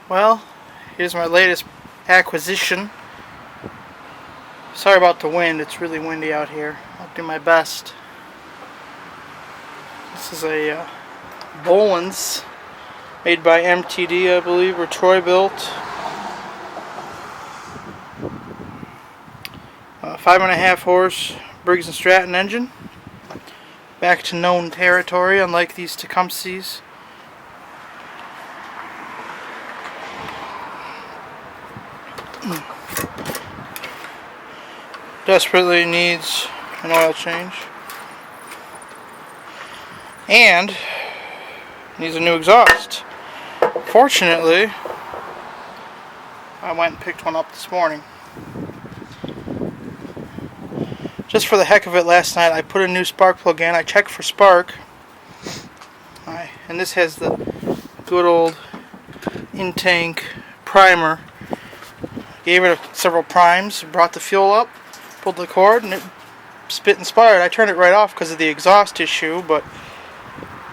Well, here's my latest acquisition. Sorry about the wind, it's really windy out here. I'll do my best. This is a Bolens, made by MTD, I believe, or Troy built. 5.5 horse Briggs & Stratton engine. Back to known territory, unlike these Tecumsehs. Desperately needs an oil change. And needs a new exhaust. Fortunately, I went and picked one up this morning. Just for the heck of it, last night I put a new spark plug in. I checked for spark. And this has the good old in-tank primer. Gave it several primes, brought the fuel up, pulled the cord, and it spit and sparred. I turned it right off because of the exhaust issue, but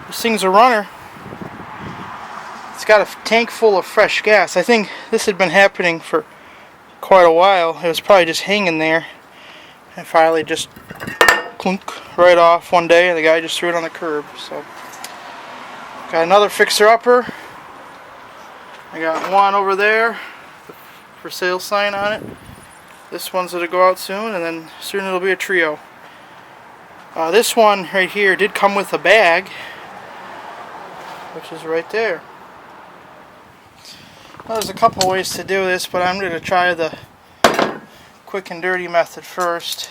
this thing's a runner. It's got a tank full of fresh gas. I think this had been happening for quite a while. It was probably just hanging there. And finally just clunk right off one day, and the guy just threw it on the curb. So got another fixer-upper. I got one over there, for sale sign on it. This one's going to go out soon, and then soon it'll be a trio. This one right here did come with a bag, which is right there. Well, there's a couple ways to do this, but I'm going to try the quick and dirty method first.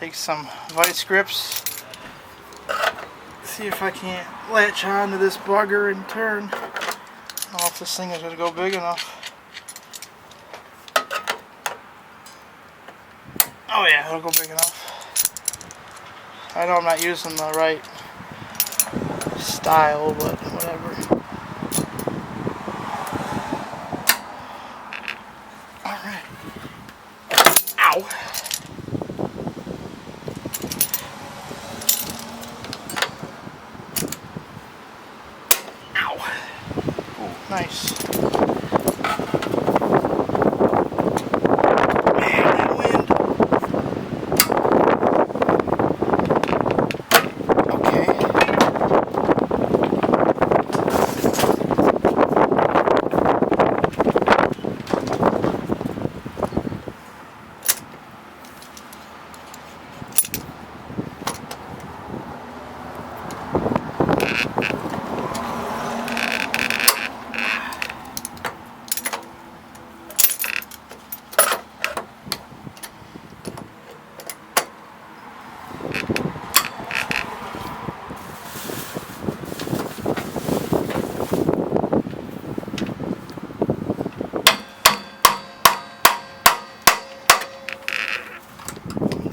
Take some vice grips. See if I can't latch onto this bugger and turn. I don't know if this thing is going to go big enough. Oh yeah, it'll go big enough. I know I'm not using the right style, but whatever. Alright. Ow! Ow! Oh, nice.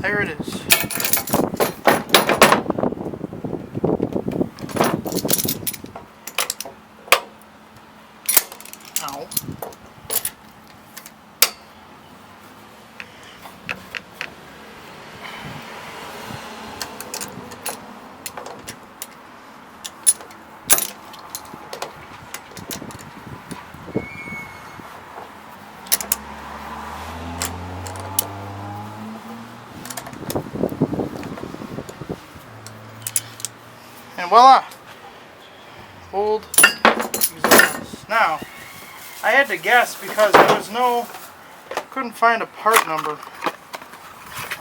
There it is. Ow. And voila! Old exhaust. Now, I had to guess because there was couldn't find a part number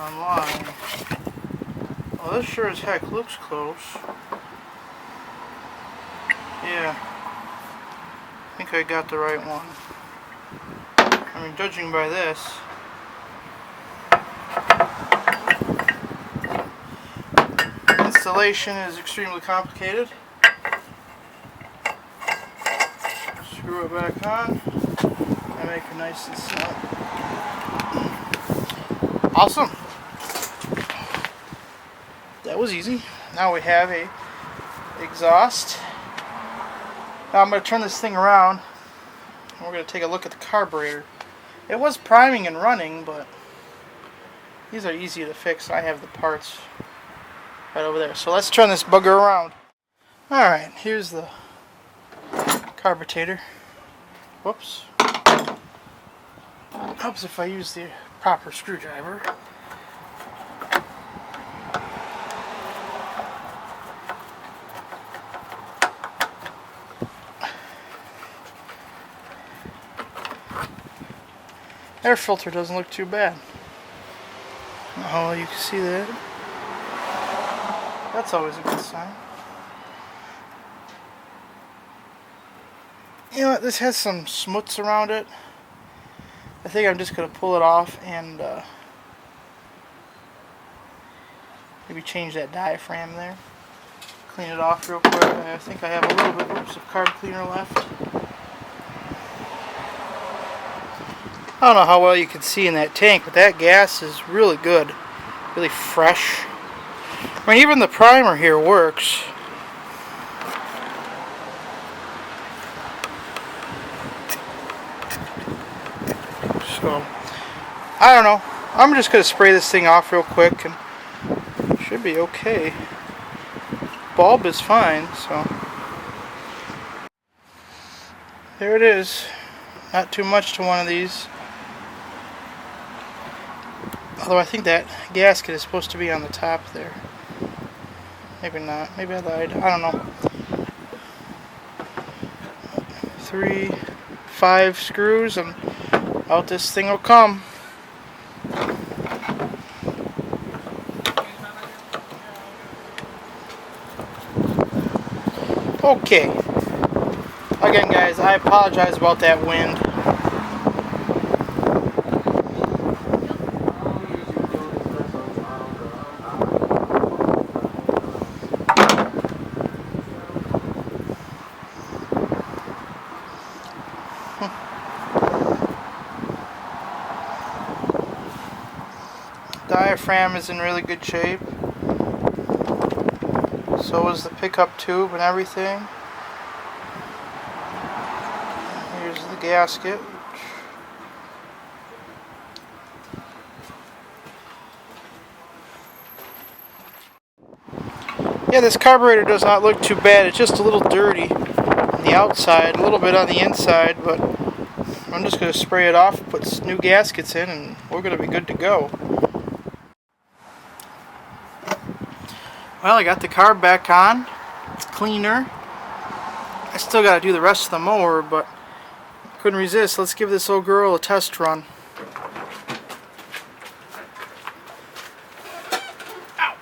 online. Well, this sure as heck looks close. Yeah. I think I got the right one. I mean, judging by this. Installation is extremely complicated. Screw it back on and make it nice and snug. Awesome. That was easy. Now we have a exhaust. Now I'm going to turn this thing around and we're going to take a look at the carburetor. It was priming and running, but these are easy to fix. I have the parts right over there. So let's turn this bugger around. Alright, here's the carburetor. Whoops. Helps if I use the proper screwdriver. Air filter doesn't look too bad. Oh, you can see that. That's always a good sign. You know what, this has some smuts around it. I think I'm just going to pull it off and maybe change that diaphragm there. Clean it off real quick. I think I have a little bit of carb cleaner left. I don't know how well you can see in that tank, but that gas is really good. Really fresh. I mean, even the primer here works. So, I don't know. I'm just going to spray this thing off real quick and it should be okay. Bulb is fine, so. There it is. Not too much to one of these. Although I think that gasket is supposed to be on the top there. Maybe not. Maybe I lied. I don't know. 3, 5 screws and out this thing will come. Okay. Again, guys, I apologize about that wind. Diaphragm is in really good shape. So is the pickup tube and everything. Here's the gasket. Yeah, this carburetor does not look too bad. It's just a little dirty on the outside, a little bit on the inside, but I'm just going to spray it off, put new gaskets in, and we're going to be good to go. Well, I got the carb back on. It's cleaner. I still got to do the rest of the mower, but couldn't resist. Let's give this old girl a test run. Ow.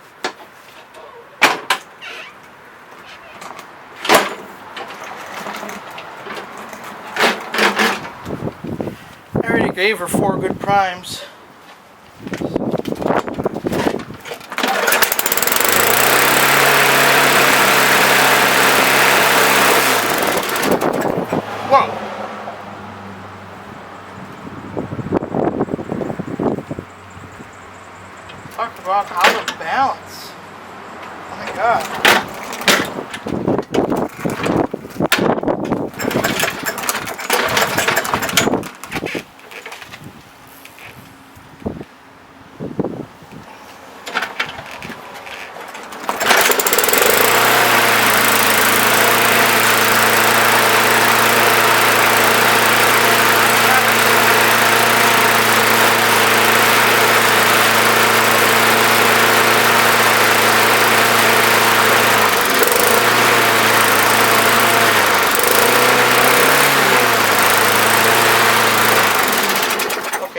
I already gave her 4 good primes. Whoa! Talk about out of balance. Oh my god.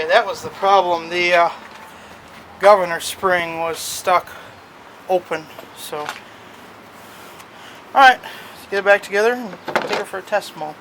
That was the problem. The governor spring was stuck open. So, alright, let's get it back together and take her for a test mow.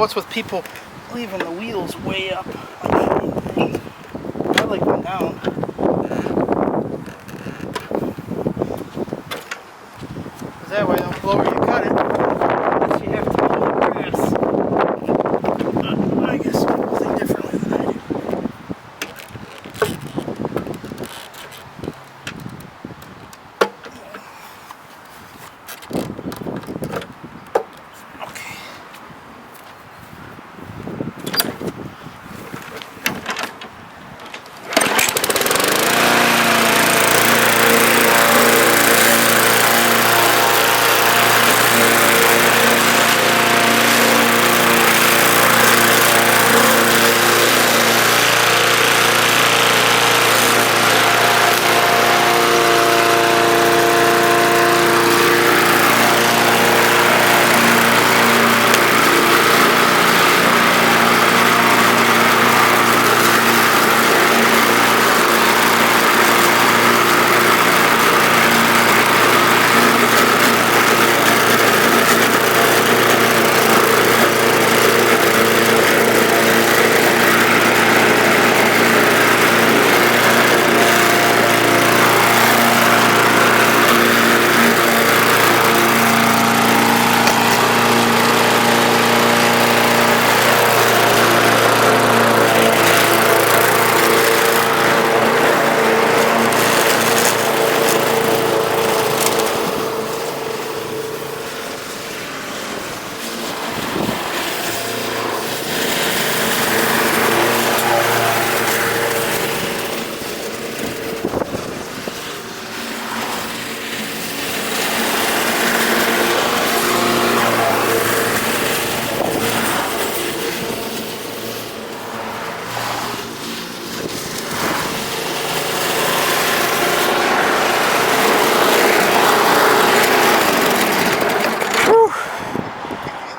what's with people leaving the wheels way up. I like them down. Because that way don't blow where you cut it. Unless you have to mow the grass. I guess people think differently than I do.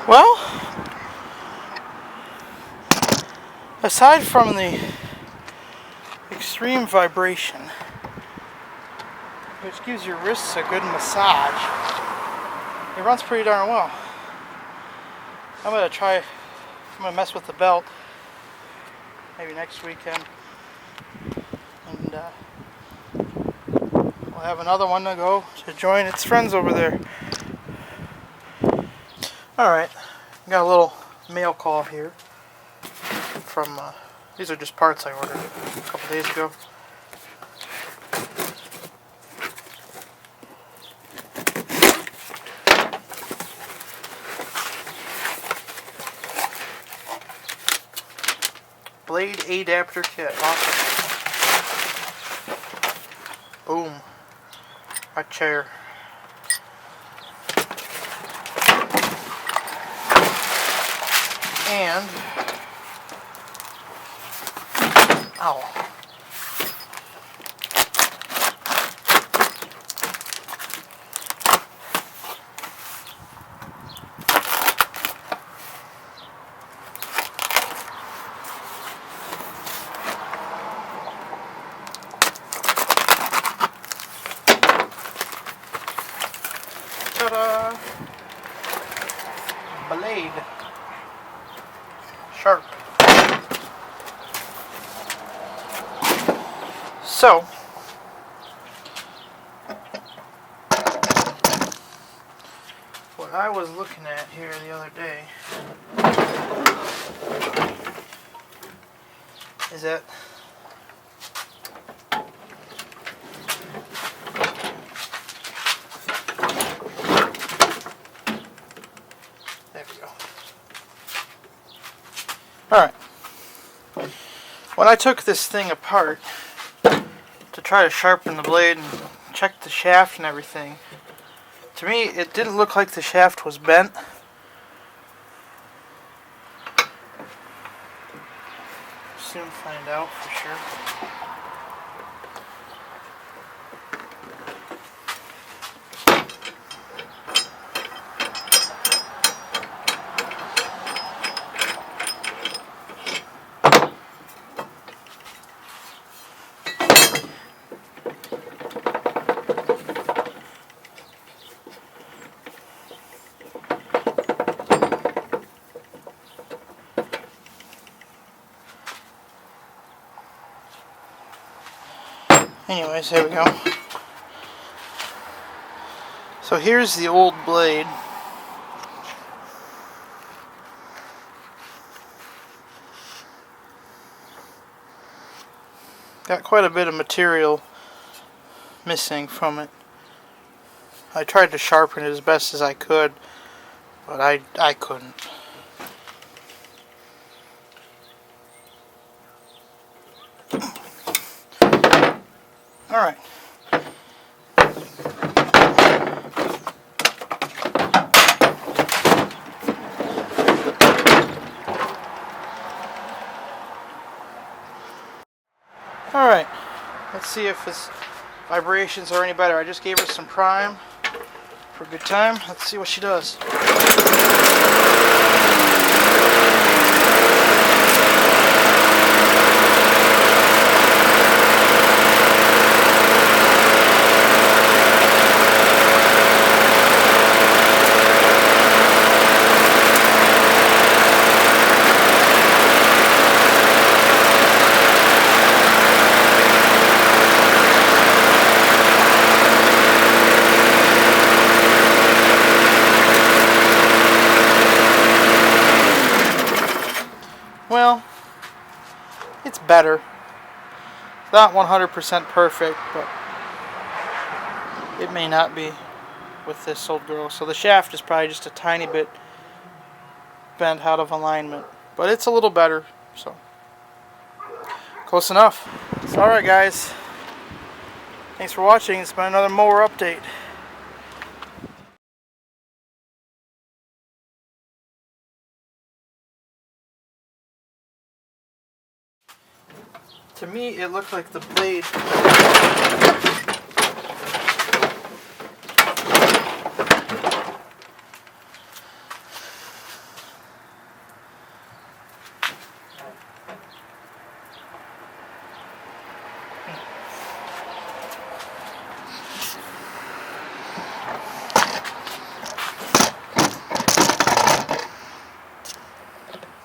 Well, aside from the extreme vibration, which gives your wrists a good massage, it runs pretty darn well. I'm gonna mess with the belt maybe next weekend, and we'll have another one to go to join its friends over there. Alright, got a little mail call here from, these are just parts I ordered a couple days ago. Blade adapter kit, awesome. Boom, my chair. And, ow. Ta-da! Blade. Sharp. So, what I was looking at here the other day is that there we go. Alright, when I took this thing apart to try to sharpen the blade and check the shaft and everything, to me it didn't look like the shaft was bent. Soon find out for sure. Anyways, there we go. So here's the old blade. Got quite a bit of material missing from it. I tried to sharpen it as best as I could, but I couldn't. Alright. Alright. Let's see if his vibrations are any better. I just gave her some prime for a good time. Let's see what she does. Well, it's better. It's not 100% perfect, but it may not be with this old girl. So the shaft is probably just a tiny bit bent out of alignment, but it's a little better, so close enough. So, alright guys, thanks for watching. It's been another mower update. To me, it looked like the blade